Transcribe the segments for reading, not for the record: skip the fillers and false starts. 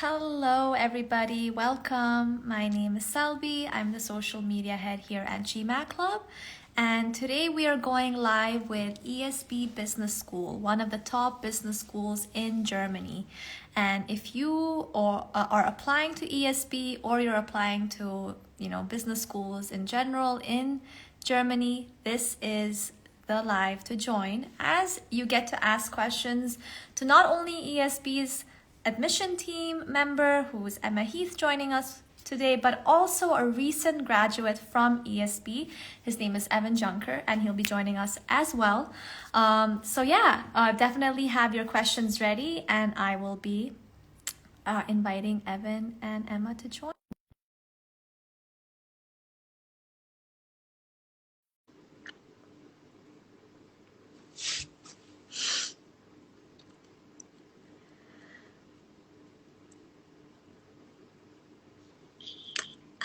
Hello, everybody. Welcome. My name is Selby. I'm the social media head here at GMAT Club. And today we are going live with ESB Business School, one of the top business schools in Germany. And if you are applying to ESB or you're applying to, business schools in general in Germany, this is the live to join, as you get to ask questions to not only ESB's admission team member, who is Emma Heath, joining us today, but also a recent graduate from ESB. His name is Evan Junker, and he'll be joining us as well. Definitely have your questions ready, and I will be inviting Evan and Emma to join.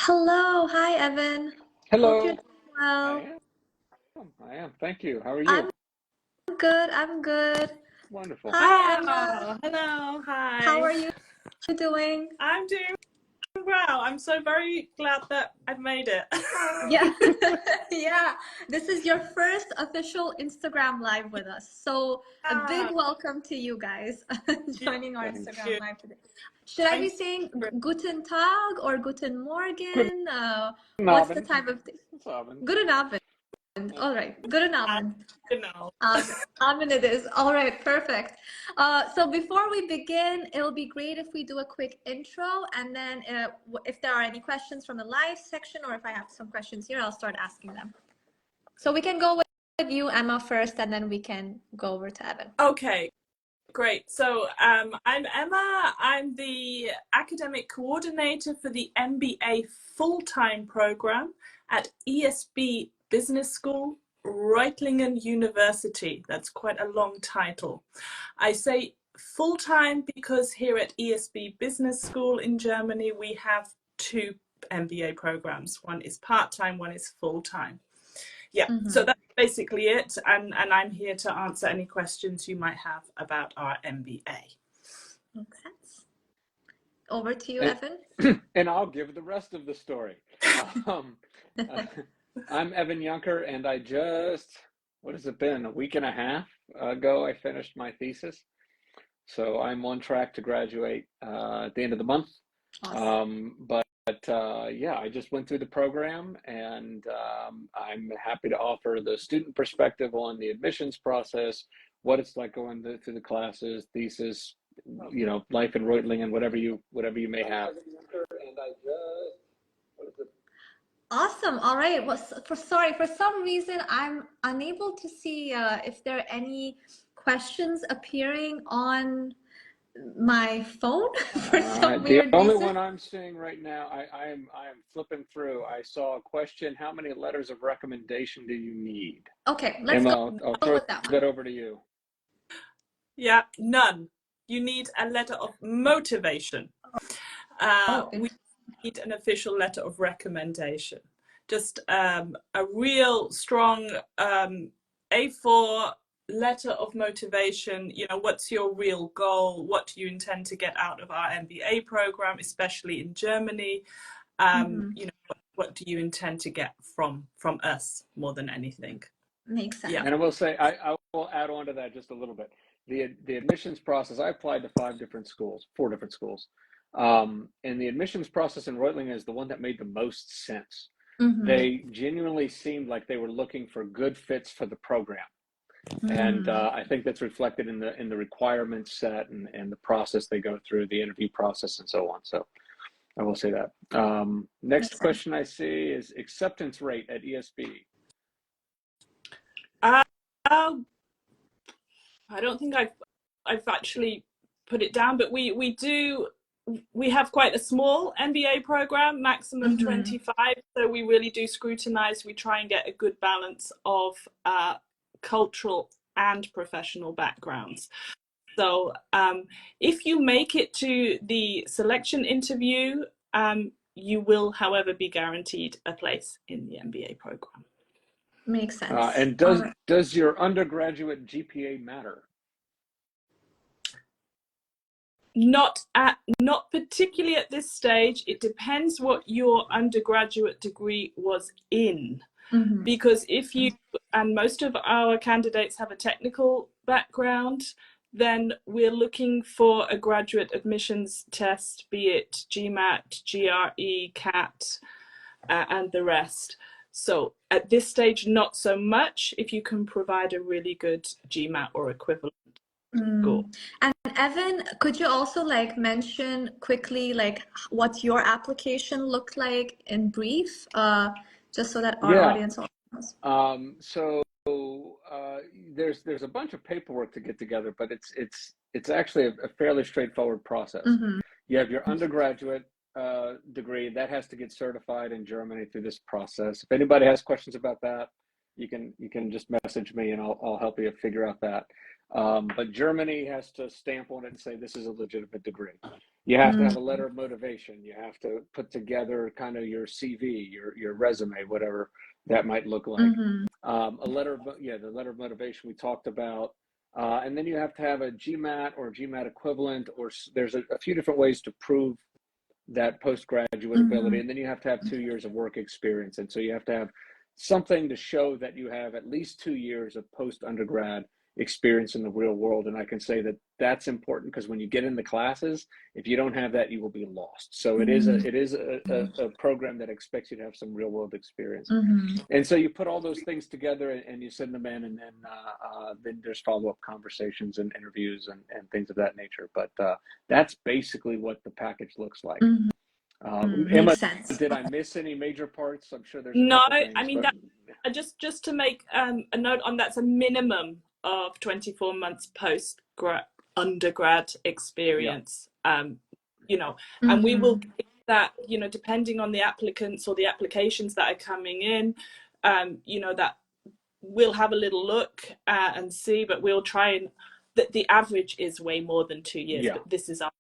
Hello, hi Evan. Hello. Hope you're doing well. I am. Thank you. How are you? I'm good. Wonderful. Hi Emma. Hello, hi. How are you doing? I'm doing well. I'm so very glad that I've made it. Yeah, yeah. This is your first official Instagram live with us. So a big welcome to you guys joining our Instagram live today. Should I be saying Guten Tag or Guten Morgen? What's the time of day? Guten Abend. All right, Guten Abend. Amen it is. All right, perfect. So before we begin, it'll be great if we do a quick intro, and then if there are any questions from the live section, or if I have some questions here, I'll start asking them. So we can go with you, Emma, first, and then we can go over to Evan. Okay, great. So I'm Emma. I'm the academic coordinator for the MBA full-time program at ESB Business School, Reutlingen University. That's quite a long title. I say full-time because here at ESB Business School in Germany, we have two MBA programs. One is part-time, one is full-time. Yeah, so that's basically it. And I'm here to answer any questions you might have about our MBA. Makes sense. Over to you, Evan. And I'll give the rest of the story. I'm Evan Junker, and I just, what has it been, a week and a half ago, I finished my thesis. So I'm on track to graduate at the end of the month. Awesome. I just went through the program, and I'm happy to offer the student perspective on the admissions process, what it's like going through the classes, thesis, life in Reutlingen, whatever you may have. Awesome. All right. Well, for some reason, I'm unable to see if there are any questions appearing on my phone for some weird reason. The only one I'm seeing right now, I am flipping through. I saw a question: how many letters of recommendation do you need? Okay, let's go. I'll throw that over to you. Yeah, none. You need a letter of motivation. We need an official letter of recommendation. Just a real strong A4 letter of motivation. What's your real goal? What do you intend to get out of our MBA program, especially in Germany? What do you intend to get from us more than anything? Makes sense. Yeah. And I will say, I will add on to that just a little bit. The admissions process, I applied to 4 different schools. And the admissions process in Reutlingen is the one that made the most sense. They genuinely seemed like they were looking for good fits for the program. And I think that's reflected in the requirements set and the process they go through, the interview process and so on. So I will say that. Next question I see is acceptance rate at ESB. I don't think I've actually put it down, but we have quite a small MBA program, maximum 25. So we really do scrutinize. We try and get a good balance of cultural and professional backgrounds. So if you make it to the selection interview, you will, however, be guaranteed a place in the MBA program. Makes sense. And does your undergraduate GPA matter? Not particularly at this stage. It depends what your undergraduate degree was in. Because if you, and most of our candidates have a technical background, then we're looking for a graduate admissions test, be it GMAT, GRE, CAT, and the rest. So at this stage, not so much if you can provide a really good GMAT or equivalent score. And Evan, could you also like mention quickly like what your application looked like in brief, just so that our audience also knows? So there's a bunch of paperwork to get together, but it's actually a fairly straightforward process. You have your undergraduate degree that has to get certified in Germany through this process. If anybody has questions about that, you can just message me and I'll help you figure out that. But Germany has to stamp on it and say this is a legitimate degree. You have to have a letter of motivation. You have to put together kind of your CV, your resume, whatever that might look like. The letter of motivation we talked about. And then you have to have a GMAT or GMAT equivalent, or there's a few different ways to prove that postgraduate ability. And then you have to have 2 years of work experience. And so you have to have something to show that you have at least 2 years of post-undergrad experience in the real world. And I can say that that's important because when you get in the classes, if you don't have that, you will be lost. So it is a program that expects you to have some real world experience. And so you put all those things together and you send them in, and then there's follow-up conversations and interviews and things of that nature. But that's basically what the package looks like. Emma, did I miss any major parts? I'm sure there's a couple things, I mean, but just to make a note on that's a minimum of 24 months post undergrad experience. You know, and we will get that, you know, depending on the applicants or the applications that are coming in, you know, that we'll have a little look and see, but we'll try and the average is way more than 2 years, but this is our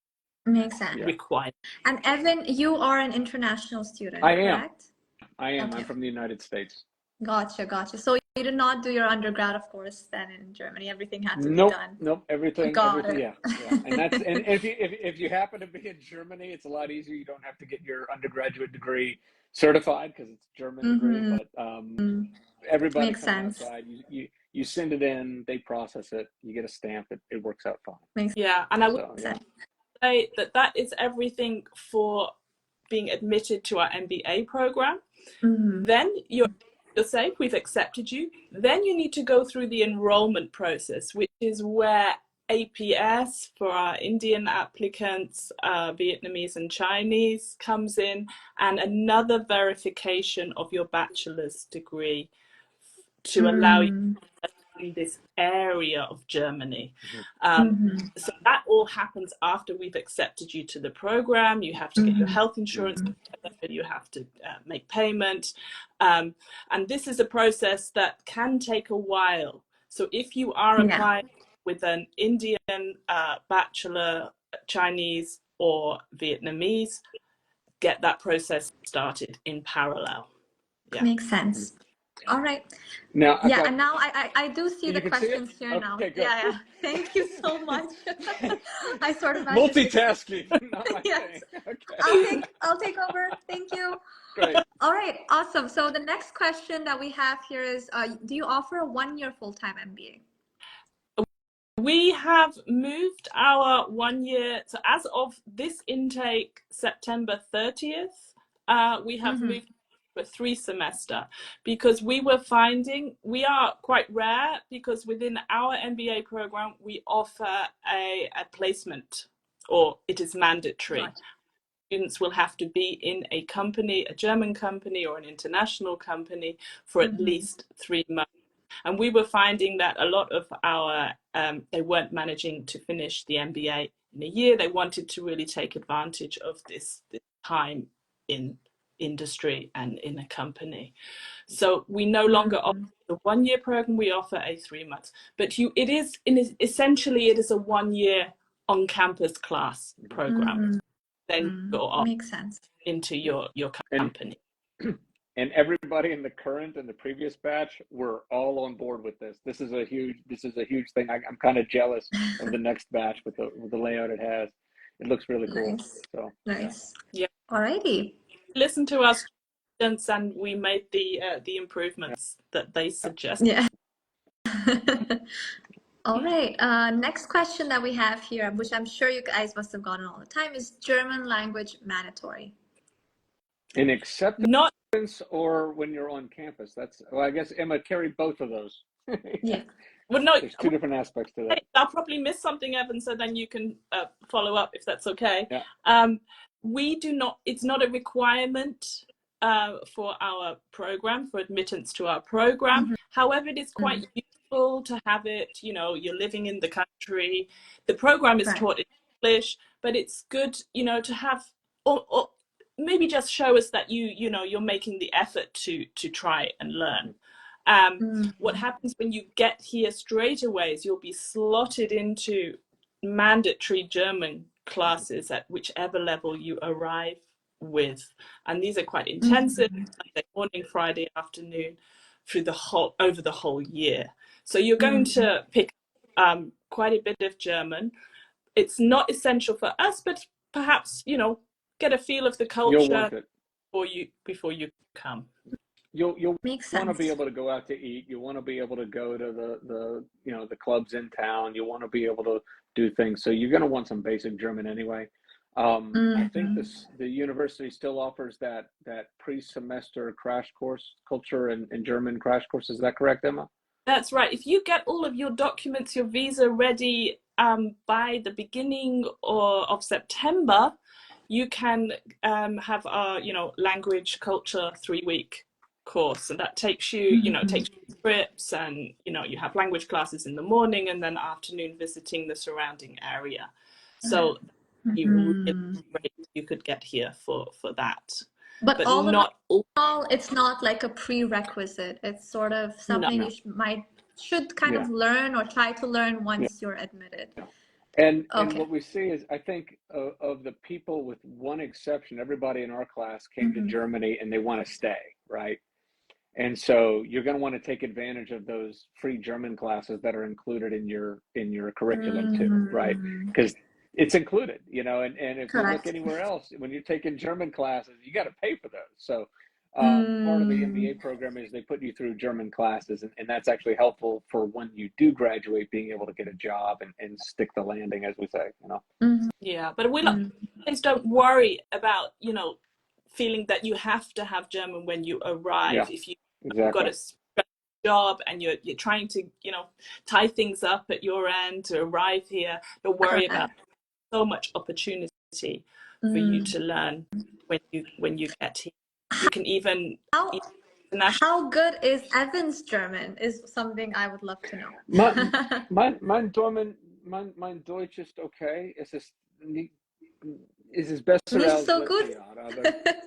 required. And Evan, you are an international student, correct? I am. Okay. I'm from the United States. Gotcha. So you did not do your undergrad, of course, then in Germany. Everything had to be done. Nope. Everything. Yeah. And that's and if you happen to be in Germany, it's a lot easier. You don't have to get your undergraduate degree certified because it's German degree. But everybody makes sense. Outside, you send it in, they process it, you get a stamp. It works out fine. And I would say that is everything for being admitted to our MBA program. Then you're safe, we've accepted you. Then you need to go through the enrollment process, which is where APS for our Indian applicants, Vietnamese and Chinese comes in, and another verification of your bachelor's degree to allow you in this area of Germany. So that all happens after we've accepted you to the program. You have to get your health insurance, you have to make payment. And this is a process that can take a while. So if you are applying with an Indian bachelor, Chinese or Vietnamese, get that process started in parallel. Makes sense. All right. Now, and now I do see the questions see here now. Good. Yeah. Thank you so much. I sort of multitasking. Not my thing. Okay. I'll take over. Thank you. Great. All right. Awesome. So the next question that we have here is, do you offer a 1-year full-time MBA? We have moved our 1 year. So as of this intake, September 30th, we have moved a 3-semester because we were finding we are quite rare because within our MBA program we offer a placement, or it is mandatory. Right. Students will have to be in a company, a German company or an international company for at least 3 months. And we were finding that a lot of our they weren't managing to finish the MBA in a year. They wanted to really take advantage of this time in industry and in a company. So we no longer offer the 1-year program, we offer a 3 months. But essentially it is a 1-year on-campus class program. Then go off makes sense into your company. And everybody in the current and the previous batch were all on board with this. This is a huge thing. I'm kind of jealous of the next batch with the layout it has. it looks really cool. Nice. So Nice. Yeah. Alrighty. Listen to our students, and we made the improvements that they suggest. Yeah. All right. Next question that we have here, which I'm sure you guys must have gotten all the time, is German language mandatory? in acceptance Not or when you're on campus? That's, well, I guess Emma carried both of those. Yeah. well, no. There's two different aspects to that. I'll probably miss something, Evan, so then you can follow up if that's okay. Yeah. We do not. It's not a requirement for our program, for admittance to our program. Mhm. However, it is quite useful to have it. You know, you're living in the country. The program is Right. taught in English, but it's good, you know, to have, or maybe just show us that you know, you're making the effort to try and learn. What happens when you get here straight away is you'll be slotted into mandatory German classes at whichever level you arrive with, and these are quite intensive, Sunday morning, Friday afternoon, over the whole year. So you're going to pick quite a bit of German. It's not essential for us, but perhaps, you know, get a feel of the You'll want culture it. before you come. You'll Makes want to sense. be able to go out to eat. You want to be able to go to the you know, the clubs in town. You want to be able to do things. So you're going to want some basic German anyway. I think the university still offers that pre-semester crash course, culture and German crash course. Is that correct, Emma? That's right. If you get all of your documents, your visa ready by the beginning of September, you can have our, you know, language culture 3-week course, and that takes you, you know, takes you trips, and you know, you have language classes in the morning and then afternoon visiting the surrounding area. So you really great you could get here for that. But all in not all, it's not like a prerequisite. It's sort of something No. you should kind Yeah. of learn or try to learn once you're admitted. And Okay. what we see is, I think of the people, with one exception, everybody in our class came to Germany and they want to stay, right? And so you're going to want to take advantage of those free German classes that are included in your curriculum too, right? Because it's included, you know, and if you look Correct. anywhere else, when you're taking German classes, you got to pay for those. So part of the MBA program is they put you through German classes, and that's actually helpful for when you do graduate, being able to get a job and stick the landing, as we say, you know. Yeah, but please don't worry about, you know, feeling that you have to have German when you arrive. Yeah, If you've exactly. got a job and you're trying to, you know, tie things up at your end to arrive here, don't worry about it. So much opportunity for you to learn when you get here. You can even How good is Evan's German is something I would love to know. Mein Deutsch ist okay. Es ist besser Nicht als so letztes gut. Jahr, aber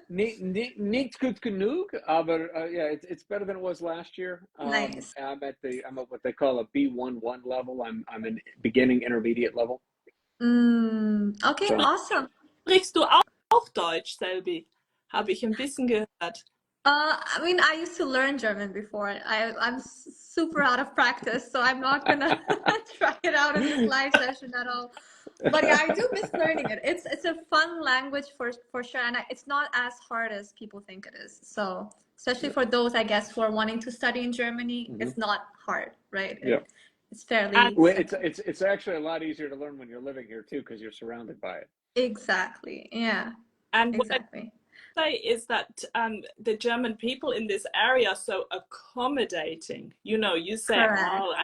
nicht gut genug. Aber yeah, it's better than it was last year. Nice. I'm at what they call a B1 level. I'm in beginning intermediate level. Okay, So. awesome. Sprichst du auch Deutsch, Selby? Habe ich ein bisschen gehört. I mean, I used to learn German before. I'm super out of practice, so I'm not gonna try it out in this live session at all. But yeah, I do miss learning it. It's a fun language for sure, and it's not as hard as people think it is. So especially for those, I guess, who are wanting to study in Germany, it's not hard, right? Yeah. It's fairly. Well, it's actually a lot easier to learn when you're living here too, because you're surrounded by it. Exactly. Yeah. And exactly. What I say is that the German people in this area are so accommodating. You know, you say, "Oh, I'm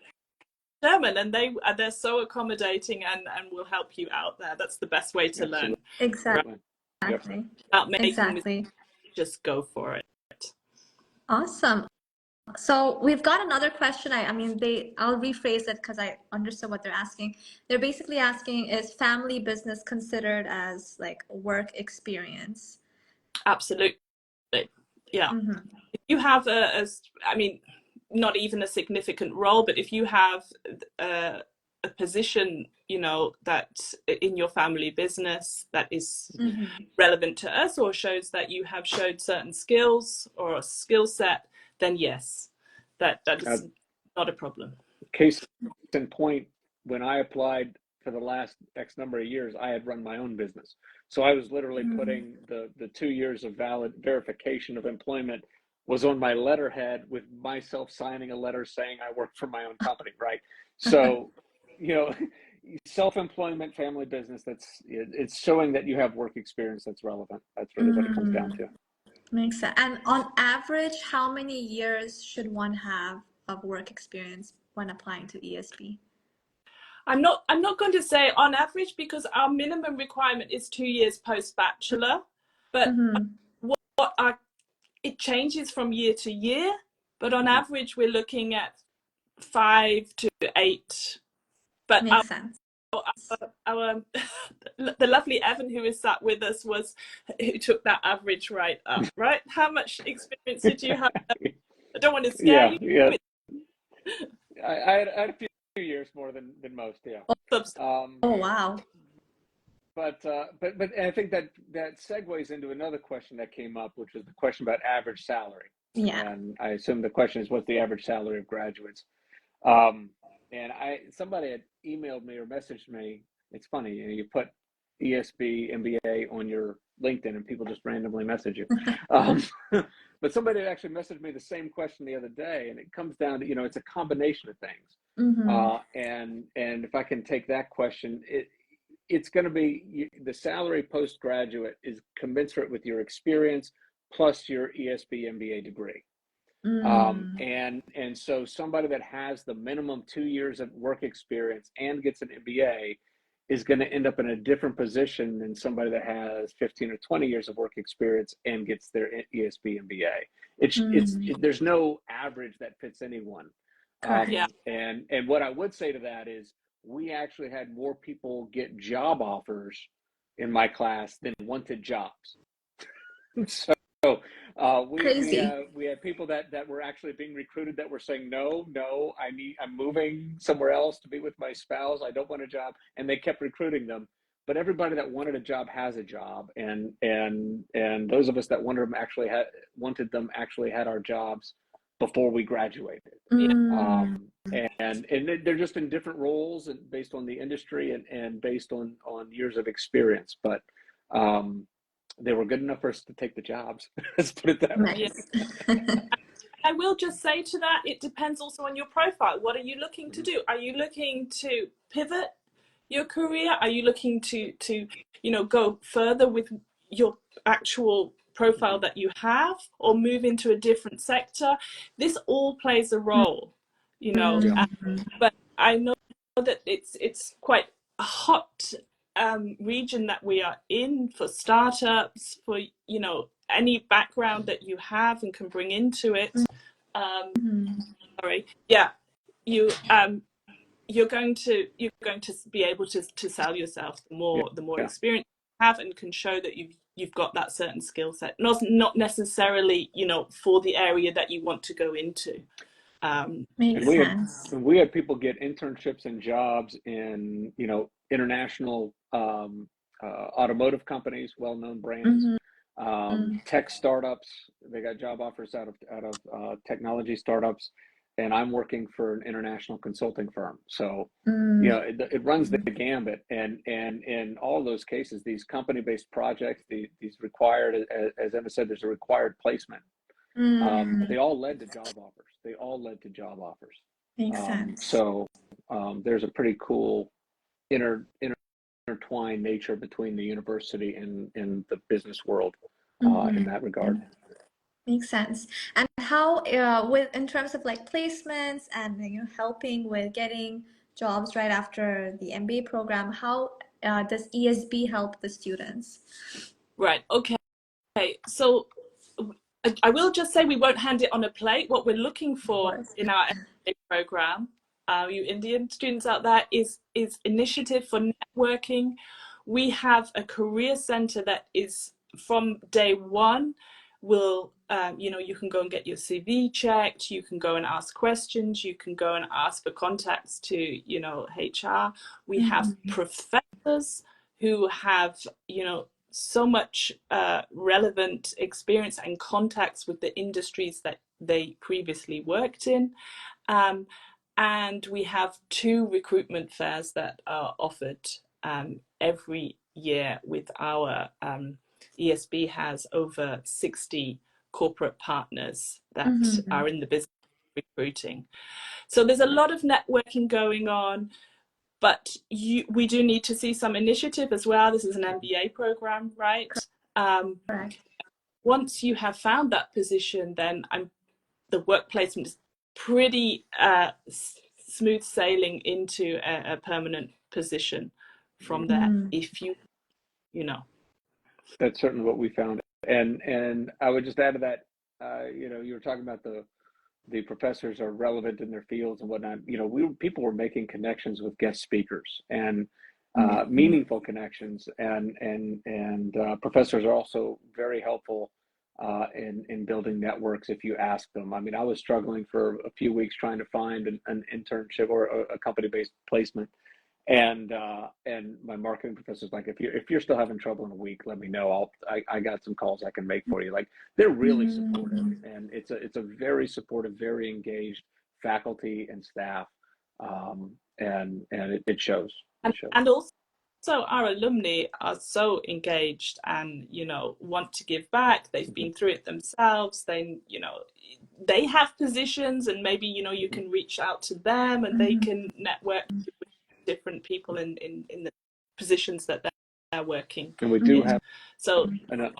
German," and they're so accommodating and will help you out there. That's the best way to learn. Exactly. Right? Without making mistakes, just go for it. Awesome. So we've got another question. I'll rephrase it because I understood what they're asking. They're basically asking, is family business considered as like work experience? Absolutely. Yeah. If you have not even a significant role, but if you have a position, you know, that in your family business that is relevant to us or shows that you have showed certain skills or a skill set, then yes, that is not a problem. Case in point, when I applied for the last X number of years, I had run my own business. So I was literally putting the 2 years of valid verification of employment was on my letterhead with myself signing a letter saying I work for my own company, right? So, you know, self-employment, family business, it's showing that you have work experience that's relevant. That's really what it comes down to. Makes sense. And on average, how many years should one have of work experience when applying to ESB? I'm not going to say on average, because our minimum requirement is 2 years post-bachelor, but it changes from year to year, but on average we're looking at 5 to 8. But Makes sense. our the lovely Evan, who is sat with us, who took that average right up, right? How much experience did you have? I don't want to scare you. Yeah. I had a few years more than most, yeah. Oh wow. But I think that segues into another question that came up, which was the question about average salary. Yeah. And I assume the question is, what's the average salary of graduates? And somebody had emailed me or messaged me. It's funny, you put ESB MBA on your LinkedIn and people just randomly message you. But somebody had actually messaged me the same question the other day, and it comes down to, it's a combination of things. And if I can take that question, it's going to be the salary postgraduate is commensurate with your experience plus your ESB MBA degree. And so somebody that has the minimum 2 years of work experience and gets an MBA is going to end up in a different position than somebody that has 15 or 20 years of work experience and gets their ESB MBA. There's no average that fits anyone. And what I would say to that is, we actually had more people get job offers in my class than wanted jobs. So we had people that were actually being recruited that were saying, no, I'm moving somewhere else to be with my spouse. I don't want a job. And they kept recruiting them. But everybody that wanted a job has a job. And those of us that wanted them actually had our jobs before we graduated. And they're just in different roles and based on the industry and based on years of experience. But they were good enough for us to take the jobs. Let's put it that way. I will just say to that, it depends also on your profile. What are you looking to do? Are you looking to pivot your career? Are you looking to go further with your actual profile that you have, or move into a different sector? This all plays a role, but I know that it's quite a hot region that we are in for startups, for any background that you have and can bring into it. You're going to be able to sell yourself the more experience you have and can show that you've got that certain skill set, not necessarily for the area that you want to go into. Makes sense. We had people get internships and jobs in international automotive companies, well-known brands, tech startups. They got job offers out of technology startups, and I'm working for an international consulting firm. So it runs the gambit, and in all those cases, these company-based projects, these required, as Emma said, there's a required placement. They all led to job offers. Makes sense. So there's a pretty cool intertwined nature between the university and the business world in that regard. Makes sense. And how, in terms of like placements and helping with getting jobs right after the MBA program, how does ESB help the students? Right. Okay. So I will just say we won't hand it on a plate. What we're looking for in our MBA program, you Indian students out there, is initiative for networking. We have a career center that is from day one. You can go and get your CV checked. You can go and ask questions. You can go and ask for contacts to HR. We have professors who have so much relevant experience and contacts with the industries that they previously worked in. And we have 2 recruitment fairs that are offered every year with our ESB has over 60 corporate partners that are in the business of recruiting. So there's a lot of networking going on, but we do need to see some initiative as well. This is an MBA program, right? Correct. Once you have found that position, then the work placement is pretty smooth sailing into a permanent position from there, if you know. That's certainly what we found. And I would just add to that, you know, you were talking about the professors are relevant in their fields and whatnot. You know, people were making connections with guest speakers and meaningful connections, and professors are also very helpful in building networks if you ask them. I mean, I was struggling for a few weeks trying to find an internship or a company-based placement. And my marketing professor's like, if you're still having trouble in a week, let me know. I got some calls I can make for you. Like, they're really supportive, and it's a very supportive, very engaged faculty and staff, and it shows. It shows. And also our alumni are so engaged and, you know, want to give back. They've been through it themselves. They, you know, they have positions, and maybe, you know, you can reach out to them and they can network with different people in the positions that they're working. And we do have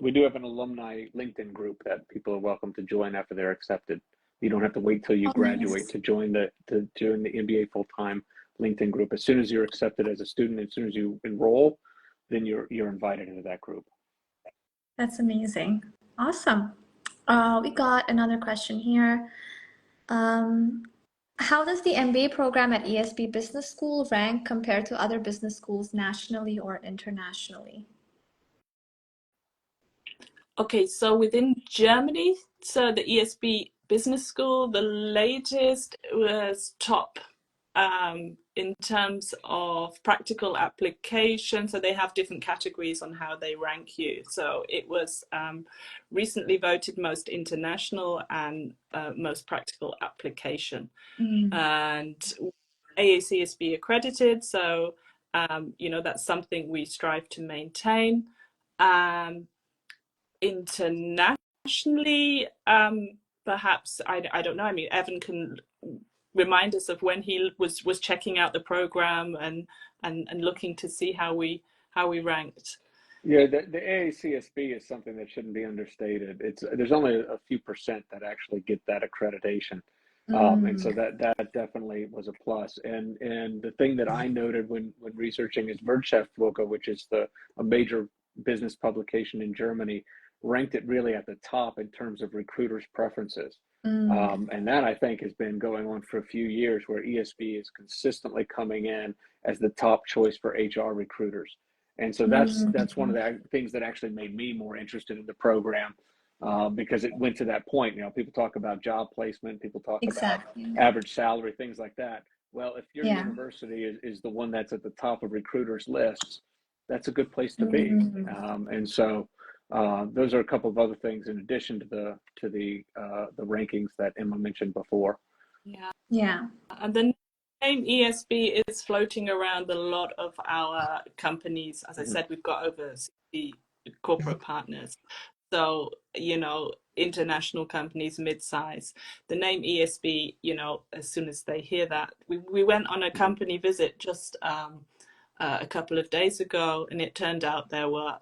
we do have an alumni LinkedIn group that people are welcome to join after they're accepted. You don't have to wait till you graduate to join the MBA full-time LinkedIn group. As soon as you're accepted as a student, as soon as you enroll, then you're invited into that group. That's amazing. Awesome. We got another question here. How does the MBA program at ESB Business School rank compared to other business schools nationally or internationally? Okay, so within Germany, so the ESB Business School, the latest was top in terms of practical application. So they have different categories on how they rank you. So it was recently voted most international and most practical application. And AACSB accredited. So, you know, that's something we strive to maintain. Internationally, perhaps, I don't know. I mean, Evan can remind us of when he was checking out the program and looking to see how we ranked. Yeah, the AACSB is something that shouldn't be understated. There's only a few percent that actually get that accreditation. And so that definitely was a plus. And the thing that I noted when researching is Wirtschaftswoche, which is a major business publication in Germany, ranked it really at the top in terms of recruiters' preferences. And that, I think, has been going on for a few years, where ESB is consistently coming in as the top choice for HR recruiters. And so that's one of the things that actually made me more interested in the program, because it went to that point. You know, people talk about job placement, people talk about average salary, things like that. Well, if your university is the one that's at the top of recruiters' lists, that's a good place to be. And so those are a couple of other things in addition to the rankings that Emma mentioned before. Yeah. And the name ESB is floating around a lot of our companies. As I said, we've got over 60 corporate partners. So, you know, international companies, mid-size. The name ESB, you know, as soon as they hear that, we went on a company visit just a couple of days ago, and it turned out there were,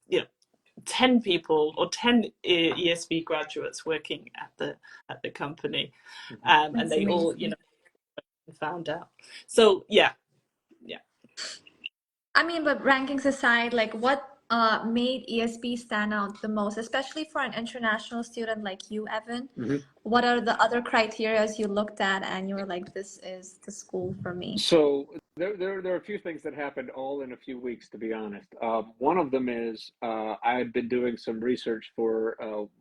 you know, 10 people or 10 ESB graduates working at the company, and they all, you know, found out. So yeah. I mean, but rankings aside, like, what made ESB stand out the most, especially for an international student like you, Evan? What are the other criteria you looked at and you were like, this is the school for me? So there are a few things that happened all in a few weeks, to be honest. One of them is I had been doing some research for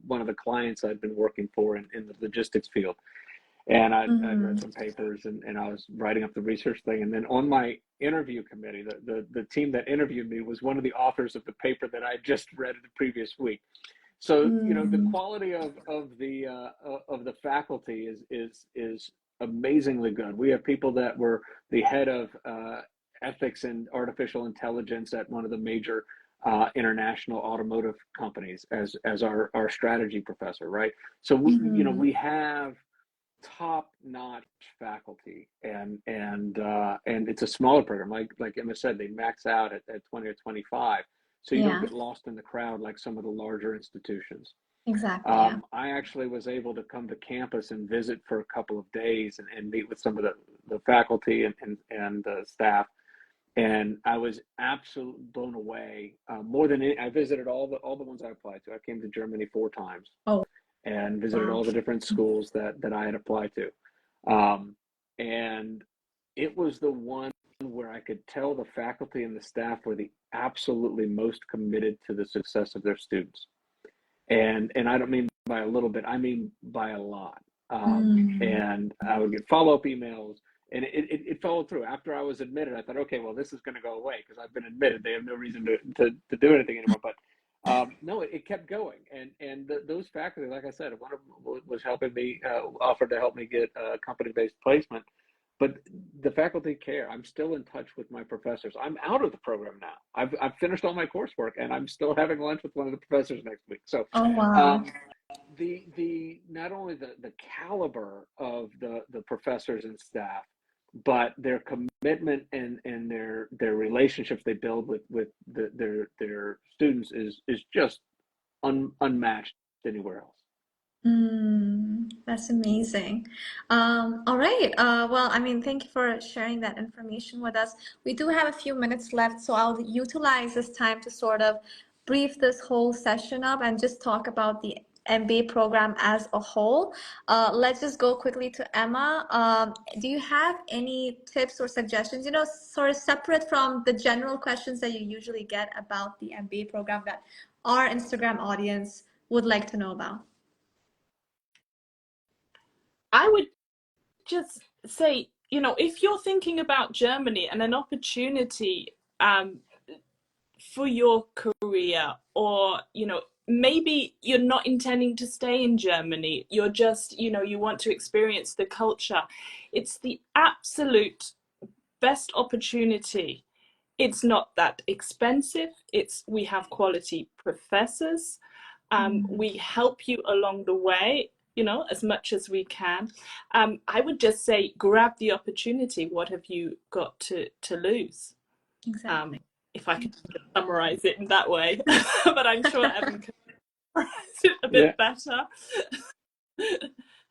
one of the clients I'd been working for in the logistics field. And I'd read some papers, and I was writing up the research thing. And then on my interview committee, the team that interviewed me was one of the authors of the paper that I just read the previous week. So, you know, the quality of the faculty is amazingly good. We have people that were the head of ethics and artificial intelligence at one of the major international automotive companies as our strategy professor, right? So we have top-notch faculty, and it's a smaller program. Like Emma said, they max out at 20 or 25, so you don't get lost in the crowd like some of the larger institutions. Exactly. Yeah. I actually was able to come to campus and visit for a couple of days and meet with some of the faculty and staff. And I was absolutely blown away. More than I visited all the ones I applied to. I came to Germany 4 times. Oh, And visited wow. all the different schools that I had applied to. And it was the one where I could tell the faculty and the staff were the absolutely most committed to the success of their students. And I don't mean by a little bit, I mean by a lot. And I would get follow-up emails, and it followed through. After I was admitted, I thought, okay, well, this is going to go away because I've been admitted. They have no reason to do anything anymore. But no, it kept going, and those faculty, like I said, one of them was helping me, offered to help me get a company-based placement. But the faculty care. I'm still in touch with my professors. I'm out of the program now. I've finished all my coursework, and I'm still having lunch with one of the professors next week. So, Oh, wow. the not only the caliber of the professors and staff, but their commitment and their relationships they build with their students is just unmatched anywhere else. That's amazing. All right. Well, I mean, thank you for sharing that information with us. We do have a few minutes left, so I'll utilize this time to sort of brief this whole session up and just talk about the MBA program as a whole. Let's just go quickly to Emma. Do you have any tips or suggestions, sort of separate from the general questions that you usually get about the MBA program that our Instagram audience would like to know about? I would just say, if you're thinking about Germany and an opportunity for your career, or, maybe you're not intending to stay in Germany, you're just, you want to experience the culture, it's the absolute best opportunity. It's not that expensive. We have quality professors. We help you along the way, as much as we can. I would just say, grab the opportunity. What have you got to lose? Exactly. If I could summarize it in that way, but I'm sure Evan can summarize it a bit better.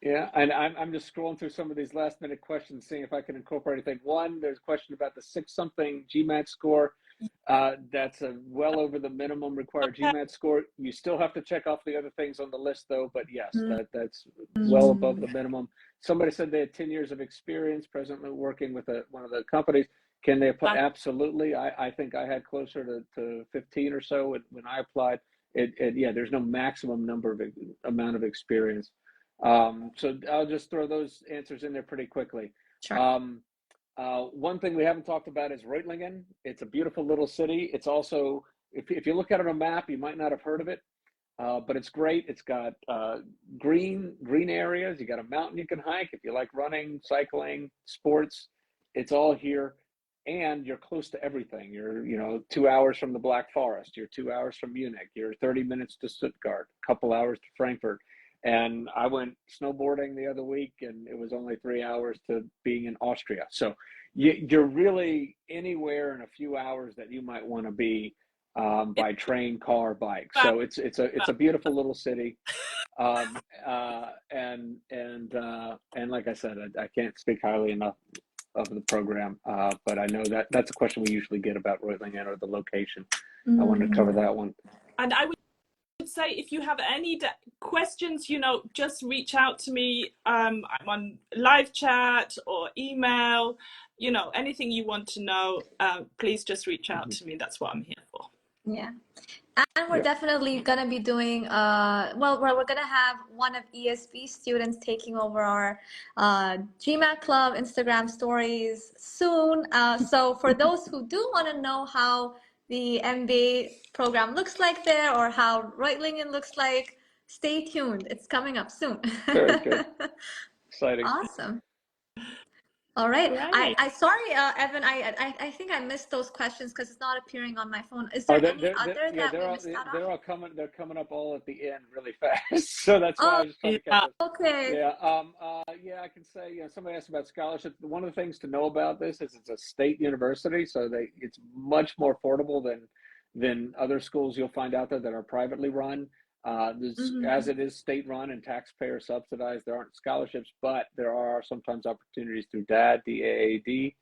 Yeah, and I'm just scrolling through some of these last minute questions, seeing if I can incorporate anything. One, there's a question about the 6-something GMAT score. That's well over the minimum required GMAT score. You still have to check off the other things on the list, though. But yes, that's well above the minimum. Somebody said they had 10 years of experience, presently working with one of the companies. Can they apply? Absolutely. I think I had closer to 15 or so when I applied. Yeah, there's no maximum amount of experience. So I'll just throw those answers in there pretty quickly. Sure. One thing we haven't talked about is Reutlingen. It's a beautiful little city. It's also, if you look at it on a map, you might not have heard of it, but it's great. It's got green areas. You got a mountain you can hike if you like running, cycling, sports. It's all here, and you're close to everything. You're 2 hours from the Black Forest. You're 2 hours from Munich. You're 30 minutes to Stuttgart. A couple hours to Frankfurt. And I went snowboarding the other week, and it was only 3 hours to being in Austria. So you're really anywhere in a few hours that you might want to be by train, car, bike. So it's a beautiful little city. And like I said, I can't speak highly enough of the program, but I know that's a question we usually get about Reutlingen or the location. I wanted to cover that one. And I would say, if you have any questions, just reach out to me. I'm on live chat or email, anything you want to know, please just reach out to me. That's what I'm here for. Yeah. And we're definitely going to be doing, we're going to have one of ESB students taking over our GMAT Club Instagram stories soon. So for those who do want to know how the MBA program looks like there, or how Reutlingen looks like, stay tuned. It's coming up soon. Very good. Exciting. Awesome. All right. Great. Sorry, Evan. I think I missed those questions because it's not appearing on my phone. Is Oh, there any other yeah, that we missed out on? they're all coming. They're coming up all at the end really fast. So that's why I Oh, was just trying to catch up. okay. Yeah. Yeah, I can say. Somebody asked about scholarship. One of the things to know about this is it's a state university, so it's much more affordable than other schools you'll find out there that are privately run. As Mm-hmm. it is state run and taxpayer subsidized, there aren't scholarships, but there are sometimes opportunities through DAAD.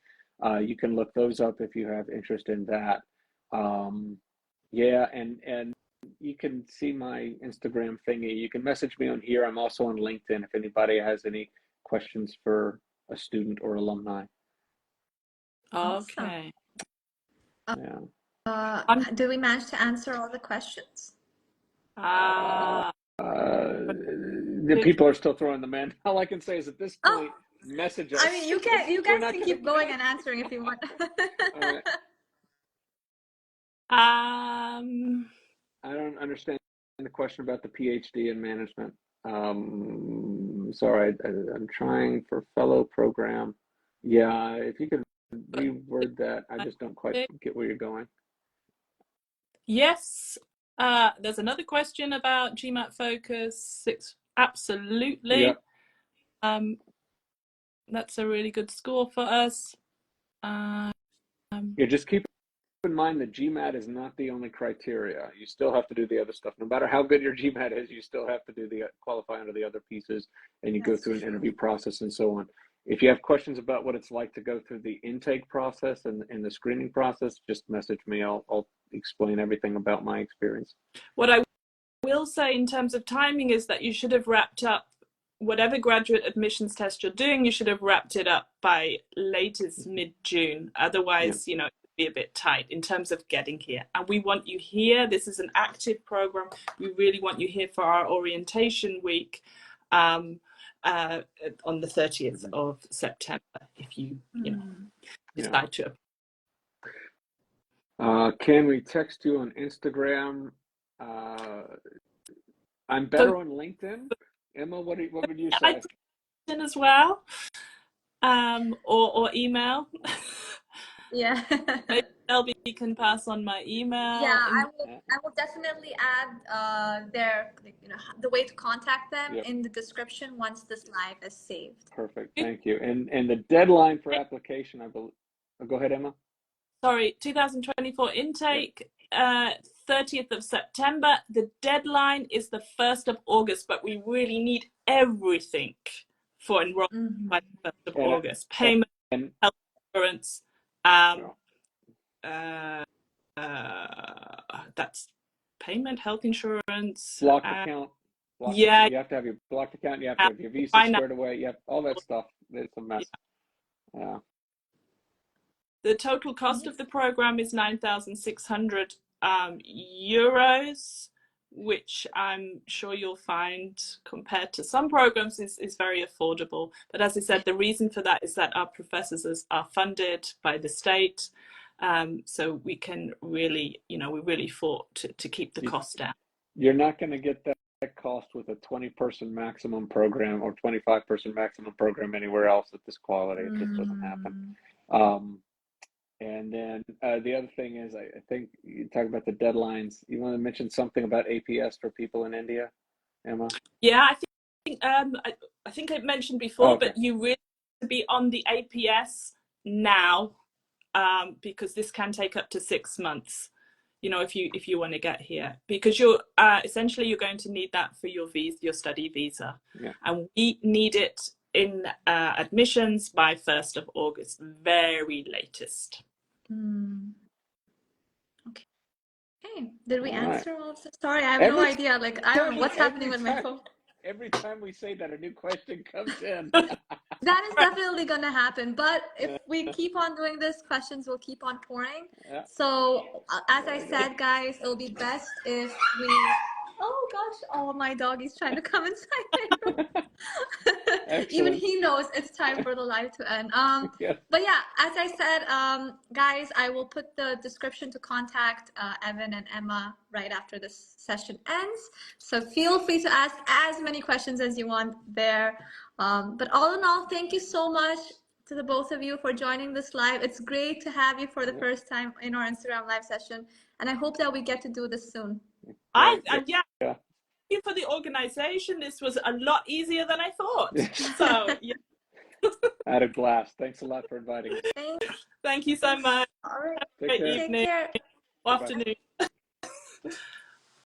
You can look those up if you have interest in that. Yeah, and you can see my Instagram thingy. You can message me on here. I'm also on LinkedIn if anybody has any questions for a student or alumni. Awesome. Okay. Yeah. Did we manage to answer all the questions? The people are still throwing them in. All I can say is at this point, message us. I mean, you We're guys not can gonna keep going and answering if you want. All right. Um, I don't understand the question about the PhD in management. Sorry, I'm trying for fellow program. Yeah, if you could reword that, I just don't quite get where you're going. Yes. There's another question about GMAT Focus. Absolutely. Yep. That's a really good score for us. Yeah, just keep in mind that GMAT is not the only criteria. You still have to do the other stuff. No matter how good your GMAT is, you still have to do the qualify under the other pieces, and you go through an interview process and so on. If you have questions about what it's like to go through the intake process and the screening process, just message me. I'll explain everything about my experience. What I will say in terms of timing is that you should have wrapped up whatever graduate admissions test you're doing, you should have wrapped it up by latest mid-June. Otherwise, you know, it would be a bit tight in terms of getting here. And we want you here. This is an active program. We really want you here for our orientation week on the 30th of September, if you decide to. Can we text you on Instagram? I'm better on LinkedIn. Emma, what would you say? I LinkedIn as well, or email. Yeah. Maybe Elby can pass on my email. Yeah, I will definitely add the way to contact them in the description once this live is saved. Perfect, thank you. And the deadline for application, I believe. Oh, go ahead, Emma. Sorry, 2024 intake, 30th of September. The deadline is the 1st of August, but we really need everything for enrollment by the 1st of August. Payment, health insurance, that's payment, health insurance. Blocked account. You have to have your blocked account. You have to have your visa squared away. You have all that stuff. It's a mess. Yeah. The total cost of the program is 9,600 euros, which I'm sure you'll find compared to some programs is very affordable. But as I said, the reason for that is that our professors are funded by the state. So we can really, we really fought to keep the cost down. You're not going to get that cost with a 20-person maximum program or 25-person maximum program anywhere else at this quality. It just doesn't happen. And then the other thing is, I think you talk about the deadlines. You want to mention something about APS for people in India, Emma? Yeah, I think I mentioned before, but you really have to be on the APS now, because this can take up to 6 months. If you want to get here, because you're essentially you're going to need that for your visa, your study visa, and we need it in admissions by 1st of August, very latest. Okay. Did we answer all of this? Sorry, I have no idea. Like, I don't know what's happening with my phone. Every time we say that, a new question comes in. That is definitely going to happen. But if we keep on doing this, questions will keep on pouring. So, as I said, guys, it'll be best if we... Oh, gosh. Oh, my doggy's trying to come inside my room. Even Excellent. he knows it's time for the live to end. Yeah. But yeah, as I said, guys, I will put the description to contact Evan and Emma right after this session ends. So feel free to ask as many questions as you want there. But all in all, thank you so much to the both of you for joining this live. It's great to have you for the first time in our Instagram live session. And I hope that we get to do this soon. Yeah. Thank you for the organization. This was a lot easier than I thought. So yeah. At a blast. Thanks a lot for inviting me. Thank you so much. All right. Have a great Take care. evening. Take care. Afternoon.